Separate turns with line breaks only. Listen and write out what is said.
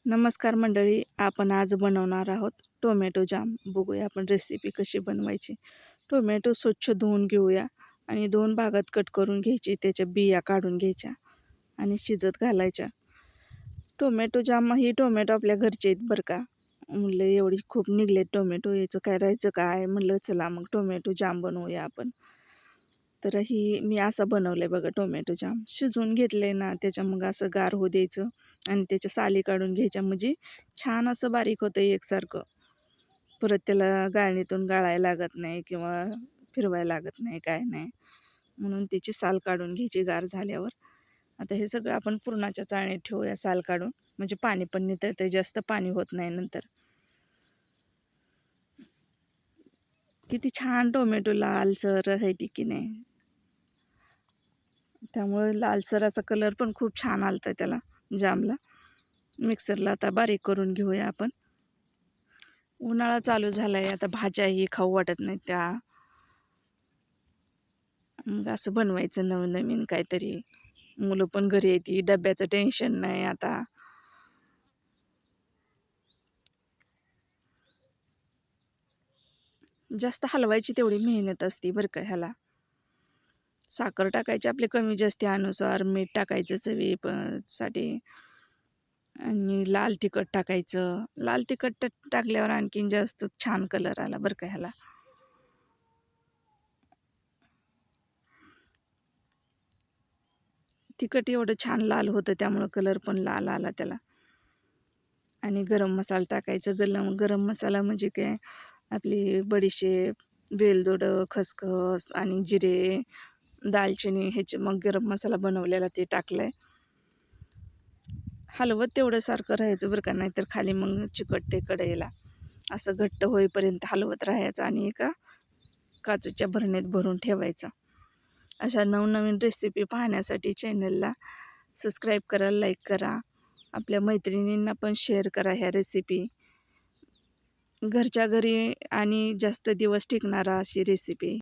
नमस्कार मंडळी, आपण आज बनवणार आहोत टोमॅटो जाम. बघूया आपण रेसिपी कशी बनवायची. टोमॅटो स्वच्छ धुवून घेऊया आणि 2 भागात कट करून घ्यायची. त्याच्या बिया काढून घ्यायच्या आणि शिजत घालायच्या. टोमॅटो जाम ही टोमॅटो आपल्या घरचे आहेत बरं का. म्हणलं एवढी खूप निघले टोमॅटो, याचं काय राहायचं काय, म्हणलं चला मग टोमॅटो जाम बनवूया आपण. तर ही मी असं बनवलं आहे बघा टोमॅटो जाम. शिजवून घेतलं ना, त्याच्या मग असं गार होऊ द्यायचं आणि त्याच्या साली काढून घ्यायच्या, म्हणजे छान असं बारीक होतं एकसारखं. परत त्याला गाळणीतून गाळायला लागत नाही किंवा फिरवायला लागत नाही, काय नाही. म्हणून त्याची साल काढून घ्यायची गार झाल्यावर. आता हे सगळं आपण पुरणाच्या चाळणीत ठेवूया साल काढून, म्हणजे पाणी पण नितळते, जास्त पाणी होत नाही नंतर. किती छान टोमॅटो लालसर आहे ती की नाही, त्यामुळे लालसर असा कलर पण खूप छान आलता त्याला जामला. मिक्सरला आता बारीक करून घेऊया आपण. उन्हाळा चालू झाला आहे, आता भाज्याही खाऊ वाटत नाहीत त्या. मग असं बनवायचं नवीन नवीन काहीतरी. मुलं पण घरी येते, डब्याचं टेन्शन नाही आता. जास्त हलवायची तेवढी मेहनत असते बरं का ह्याला. साखर टाकायची आपले कमी जास्ती अनुसार, मीठ टाकायचं साठी आणि लाल तिखट टाकायचं. लाल तिखट टाकल्यावर आणखीन जास्त छान कलर आला बरं का ह्याला. तिखट एवढं छान लाल होतं, त्यामुळं कलर पण लाल आला त्याला. आणि गरम मसाला टाकायचं. गरम मसाला म्हणजे काय, आपली बडीशेप, वेलदोडं, खसखस आणि जिरे, दालचिनी ह्याचे मग गरम मसाला बनवलेला ते टाकलाय. हलवत तेवढं सारखं राहायचं बरं का, नाहीतर खाली मग चिकटते कढईला. असं घट्ट होईपर्यंत हलवत राहायचं आणि एका काचेच्या भरणीत भरून ठेवायचं. अशा नवनवीन रेसिपी पाहण्यासाठी चॅनलला सबस्क्राईब करा, लाईक करा. आपल्या मैत्रिणींना पण शेअर करा ह्या रेसिपी. घरच्या घरी आणि जास्त दिवस टिकणारा अशी रेसिपी.